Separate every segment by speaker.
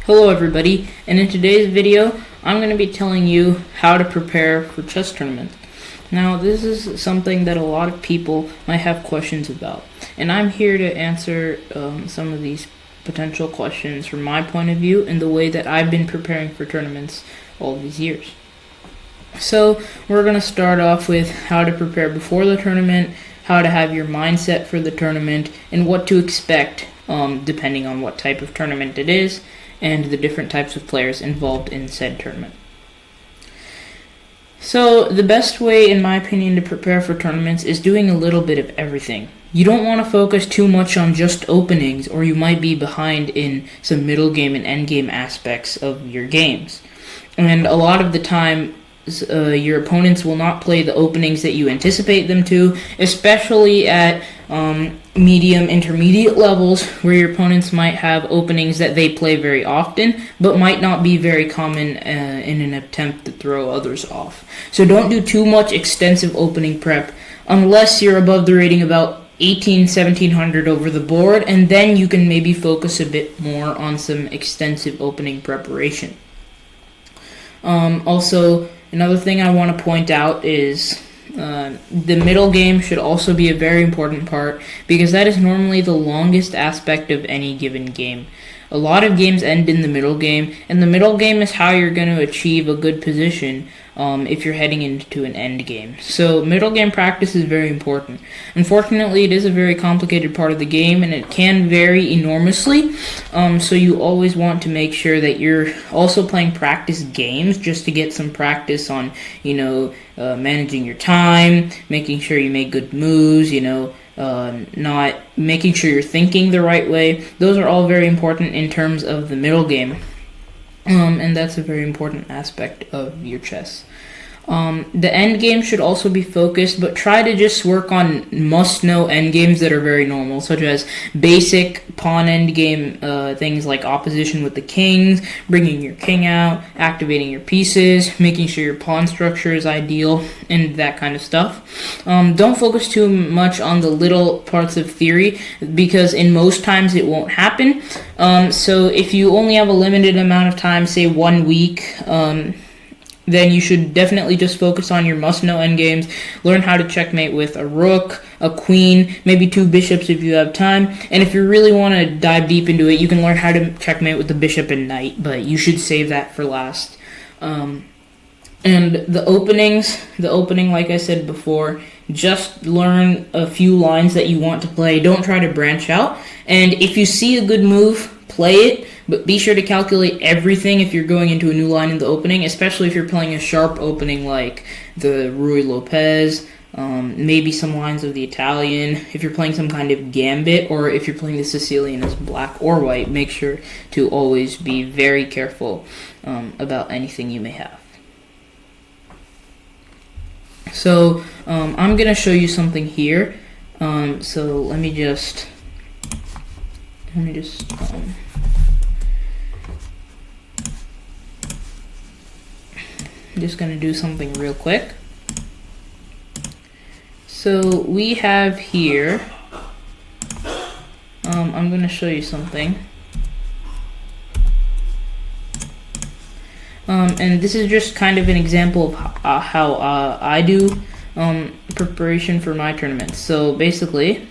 Speaker 1: Hello everybody, and in today's video I'm going to be telling you how to prepare for chess tournaments. Now this is something that a lot of people might have questions about, and I'm here to answer some of these potential questions from my point of view and the way that I've been preparing for tournaments all these years. So we're going to start off with how to prepare before the tournament, how to have your mindset for the tournament, and what to expect depending on what type of tournament it is, and the different types of players involved in said tournament. So the best way, in my opinion, to prepare for tournaments is doing a little bit of everything. You don't want to focus too much on just openings, or you might be behind in some middle game and end game aspects of your games. And a lot of the time, your opponents will not play the openings that you anticipate them to, especially at medium intermediate levels, where your opponents might have openings that they play very often but might not be very common in an attempt to throw others off. So don't do too much extensive opening prep unless you're above the rating about 1700 over the board, and then you can maybe focus a bit more on some extensive opening preparation. Also, another thing I want to point out is the middle game should also be a very important part, because that is normally the longest aspect of any given game. A lot of games end in the middle game, and the middle game is how you're going to achieve a good position if you're heading into an end game. So middle game practice is very important. Unfortunately, it is a very complicated part of the game, and it can vary enormously. So you always want to make sure that you're also playing practice games, just to get some practice on, managing your time, making sure you make good moves, not making sure you're thinking the right way. Those are all very important in terms of the middle game. And that's a very important aspect of your chess. The end game should also be focused, but try to just work on must-know end games that are very normal, such as basic pawn end game things like opposition with the kings, bringing your king out, activating your pieces, making sure your pawn structure is ideal, and that kind of stuff. Don't focus too much on the little parts of theory, because in most times it won't happen. So if you only have a limited amount of time, say 1 week, then you should definitely just focus on your must-know endgames. Learn how to checkmate with a rook, a queen, maybe 2 bishops if you have time. And if you really want to dive deep into it, you can learn how to checkmate with the bishop and knight, but you should save that for last. And the opening, like I said before, just learn a few lines that you want to play. Don't try to branch out. And if you see a good move, play it, but be sure to calculate everything if you're going into a new line in the opening, especially if you're playing a sharp opening like the Ruy Lopez, maybe some lines of the Italian. If you're playing some kind of gambit, or if you're playing the Sicilian as black or white, make sure to always be very careful about anything you may have. So I'm going to show you something here. So let me just I'm just going to do something real quick. So we have here, I'm going to show you something. And this is just kind of an example of how I do preparation for my tournaments. So basically,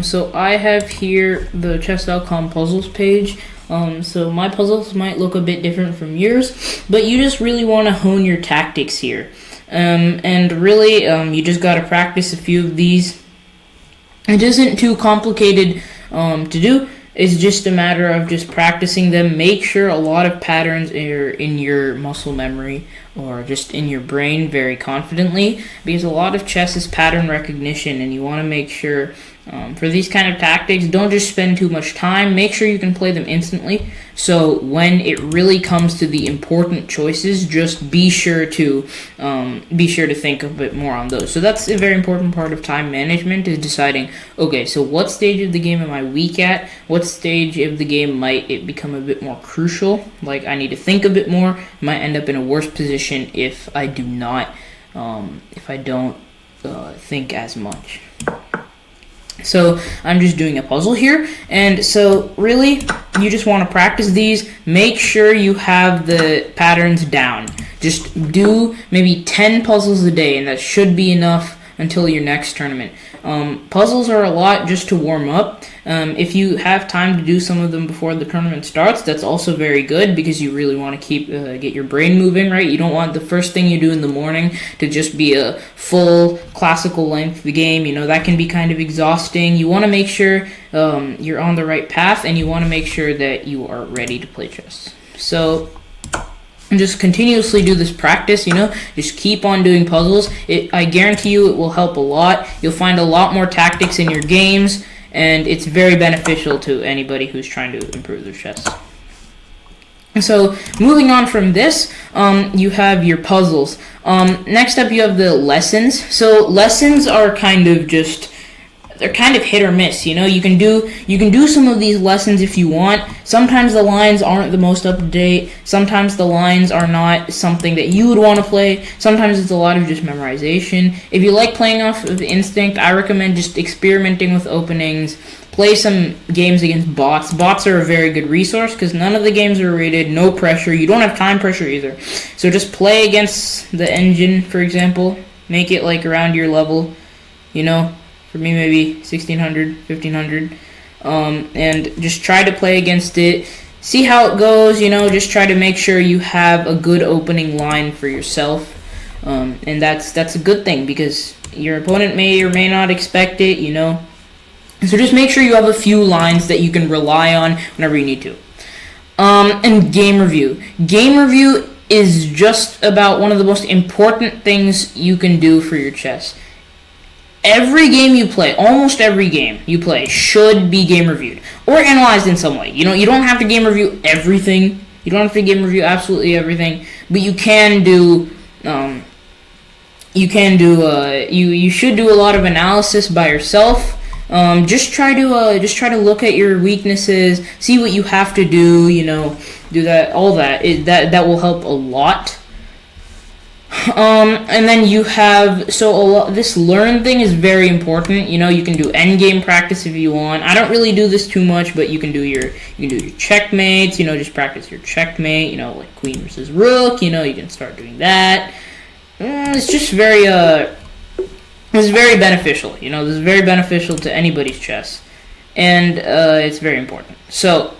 Speaker 1: so I have here the chess.com puzzles page. So my puzzles might look a bit different from yours, but you just really want to hone your tactics here. And really, you just got to practice a few of these. It isn't too complicated to do. It's just a matter of just practicing them. Make sure a lot of patterns are in your muscle memory, or just in your brain very confidently, because a lot of chess is pattern recognition, and you want to make sure For these kind of tactics, don't just spend too much time. Make sure you can play them instantly. So when it really comes to the important choices, just be sure to think a bit more on those. So that's a very important part of time management, is deciding, okay, so what stage of the game am I weak at? What stage of the game might it become a bit more crucial? Like, I need to think a bit more. Might end up in a worse position if I do not, if I don't think as much. So I'm just doing a puzzle here, and so really you just want to practice these. Make sure you have the patterns down. Just do maybe 10 puzzles a day, and that should be enough until your next tournament. Puzzles are a lot just to warm up. If you have time to do some of them before the tournament starts, that's also very good, because you really want to get your brain moving, right? You don't want the first thing you do in the morning to just be a full classical length game. That can be kind of exhausting. You want to make sure you're on the right path, and you want to make sure that you are ready to play chess. So just continuously do this practice, just keep on doing puzzles. I guarantee you it will help a lot. You'll find a lot more tactics in your games, and it's very beneficial to anybody who's trying to improve their chess. So moving on from this, you have your puzzles. Next up, you have the lessons. So lessons are they're kind of hit or miss. You can do some of these lessons if you want. Sometimes the lines aren't the most up to date. Sometimes the lines are not something that you would want to play. Sometimes it's a lot of just memorization. If you like playing off of instinct, I recommend just experimenting with openings. Play some games against bots. Bots are a very good resource because none of the games are rated, no pressure. You don't have time pressure either. So just play against the engine, for example. Make it like around your level, For me, maybe 1600, 1500. And just try to play against it. See how it goes, just try to make sure you have a good opening line for yourself. And that's a good thing, because your opponent may or may not expect it, So just make sure you have a few lines that you can rely on whenever you need to. And game review. Game review is just about one of the most important things you can do for your chess. Every game you play, almost every game you play, should be game reviewed or analyzed in some way. You don't have to game review everything. You don't have to game review absolutely everything, but you can do. You should do a lot of analysis by yourself. Just try to look at your weaknesses, see what you have to do. Do that. All that will help a lot. And then you have, this learn thing is very important. You can do endgame practice if you want. I don't really do this too much, but you can do your checkmates, just practice your checkmate, like queen versus rook, you can start doing that. It's just it's very beneficial, this is very beneficial to anybody's chess, and it's very important. So,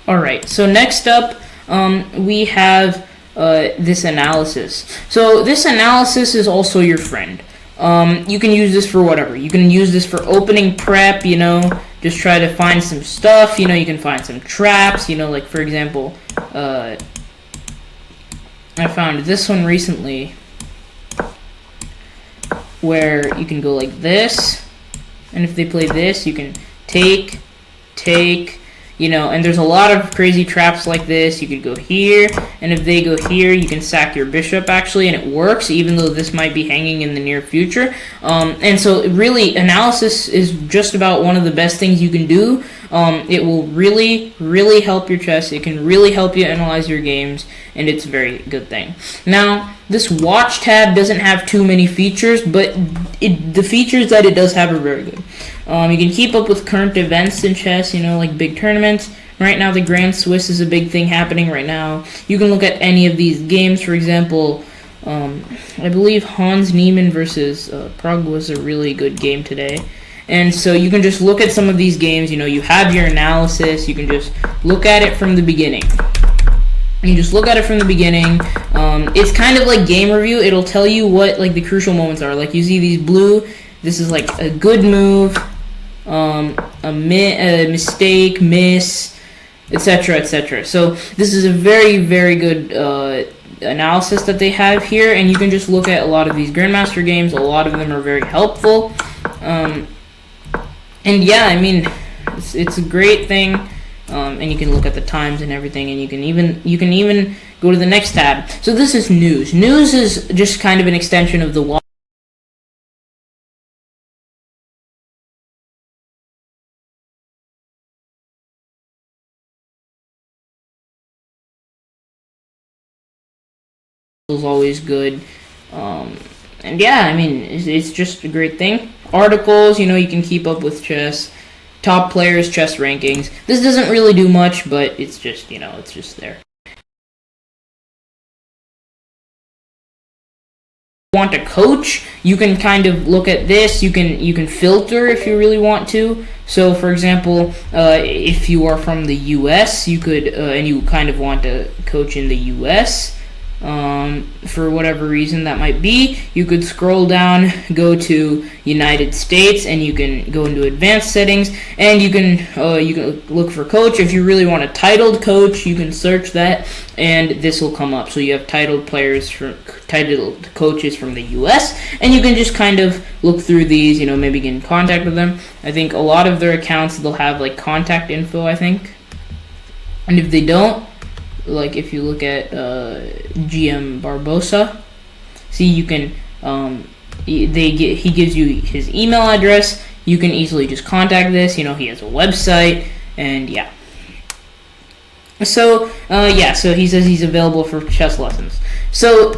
Speaker 1: Alright, so next up, we have this analysis. So this analysis is also your friend. You can use this for whatever. You can use this for opening prep, just try to find some stuff, you can find some traps, like for example, I found this one recently where you can go like this, and if they play this, you can take, and there's a lot of crazy traps like this. You could go here, and if they go here, you can sack your bishop, actually, and it works, even though this might be hanging in the near future. And so, really, analysis is just about one of the best things you can do. It will really, really help your chess. It can really help you analyze your games, and it's a very good thing. Now, this watch tab doesn't have too many features, but the features that it does have are very good. You can keep up with current events in chess, like big tournaments. Right now, the Grand Swiss is a big thing happening right now. You can look at any of these games. For example, I believe Hans Niemann versus Prague was a really good game today. And so you can just look at some of these games. You have your analysis. You can just look at it from the beginning. You just look at it from the beginning. It's kind of like game review. It'll tell you what the crucial moments are. Like you see these blue. This is like a good move. a mistake, miss, etc., etc. So this is a very, very good analysis that they have here, and you can just look at a lot of these Grandmaster games. A lot of them are very helpful, and yeah, I mean, it's a great thing, and you can look at the times and everything, and you can even go to the next tab. So this is news. News is just kind of an extension of the law. Is always good, and yeah, I mean, it's just a great thing. Articles, you can keep up with chess, top players, chess rankings. This doesn't really do much, but it's just it's just there. Want to coach, you can kind of look at this. You can filter if you really want to. So for example, if you are from the US, you could and you kind of want to coach in the US, for whatever reason that might be, you could scroll down, go to United States, and you can go into advanced settings, and you can look for coach. If you really want a titled coach, you can search that, and this will come up. So you have titled coaches from the US, and you can just kind of look through these, maybe get in contact with them. I think a lot of their accounts, they'll have like contact info, I think, and if they don't, like if you look at GM Barbosa, see, you can he gives you his email address. You can easily just contact this. He has a website, and yeah. So so he says he's available for chess lessons. So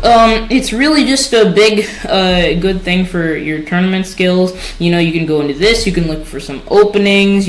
Speaker 1: it's really just a big good thing for your tournament skills. You can go into this. You can look for some openings.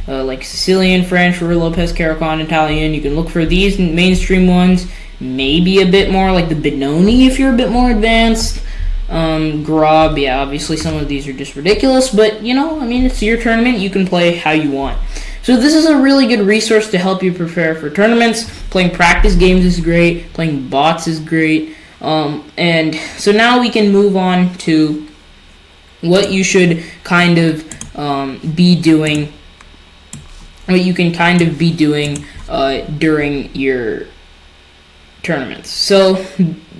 Speaker 1: Like Sicilian, French, Ruy Lopez, Caro-Kann, Italian. You can look for these mainstream ones. Maybe a bit more like the Benoni if you're a bit more advanced. Grob, yeah, obviously some of these are just ridiculous, but it's your tournament. You can play how you want. So this is a really good resource to help you prepare for tournaments. Playing practice games is great. Playing bots is great. And so now we can move on to what you should kind of be doing. What you can kind of be doing during your tournaments. So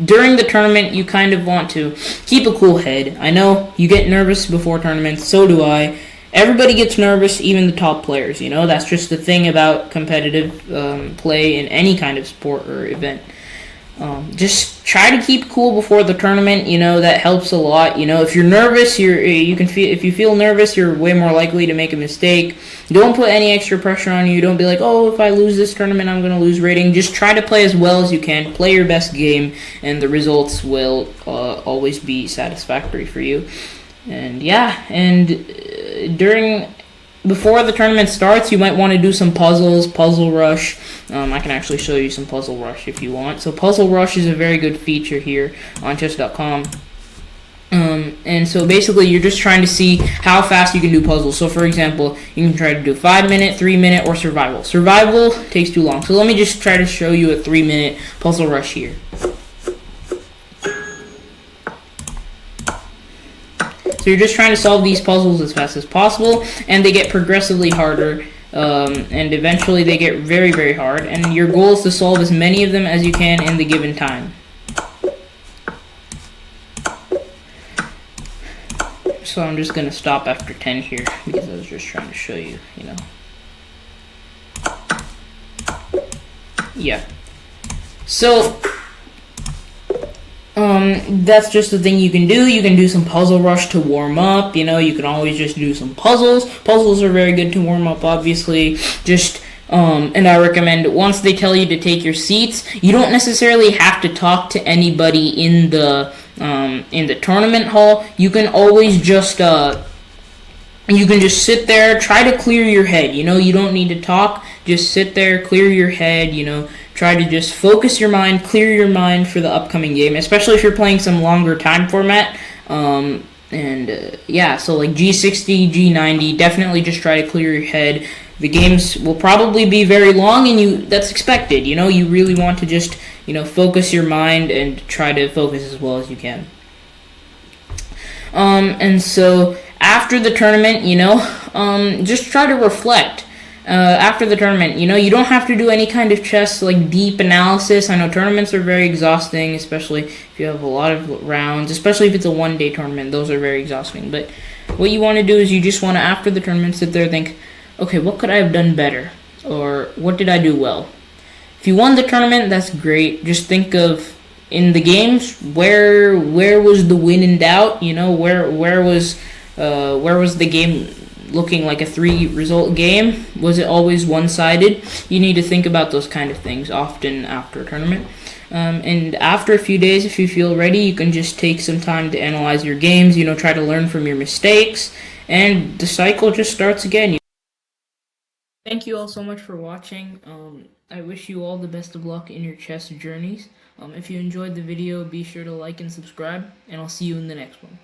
Speaker 1: during the tournament, you kind of want to keep a cool head. I know you get nervous before tournaments. So do I. Everybody gets nervous, even the top players. That's just the thing about competitive play in any kind of sport or event. Just try to keep cool before the tournament. That helps a lot. If you're nervous, if you feel nervous, you're way more likely to make a mistake. Don't put any extra pressure on you. Don't be like, oh, if I lose this tournament, I'm going to lose rating. Just try to play as well as you can. Play your best game, and the results will always be satisfactory for you. And yeah, before the tournament starts, you might want to do some puzzles, Puzzle Rush. I can actually show you some Puzzle Rush if you want. So Puzzle Rush is a very good feature here on chess.com. And so basically you're just trying to see how fast you can do puzzles. So for example, you can try to do 5-minute, 3-minute, or survival. Survival takes too long. So let me just try to show you a 3-minute Puzzle Rush here. So you're just trying to solve these puzzles as fast as possible, and they get progressively harder, and eventually they get very, very hard, and your goal is to solve as many of them as you can in the given time. So I'm just going to stop after 10 here, because I was just trying to show you, Yeah. So that's just the thing you can do. You can do some Puzzle Rush to warm up. You can always just do some puzzles. Puzzles are very good to warm up, obviously. Just and I recommend once they tell you to take your seats, you don't necessarily have to talk to anybody in the tournament hall. You can always just sit there, try to clear your head. You don't need to talk. Just sit there, clear your head. Try to just focus your mind, clear your mind for the upcoming game, especially if you're playing some longer time format. So like G60, G90, definitely just try to clear your head. The games will probably be very long, and that's expected. You really want to just, focus your mind and try to focus as well as you can. And so after the tournament, just try to reflect. After the tournament, you don't have to do any kind of chess like deep analysis. I know tournaments are very exhausting, especially if you have a lot of rounds, especially if it's a 1 day tournament. Those are very exhausting. But what you want to do is you just want to, after the tournament, sit there and think, okay, what could I have done better? Or what did I do well? If you won the tournament, that's great. Just think of in the games where was the win in doubt. Where was the game looking like a 3-result game? Was it always one-sided? You need to think about those kind of things often after a tournament. And after a few days, if you feel ready, you can just take some time to analyze your games. Try to learn from your mistakes, and the cycle just starts again. Thank you all so much for watching. I wish you all the best of luck in your chess journeys. If you enjoyed the video, be sure to like and subscribe, and I'll see you in the next one.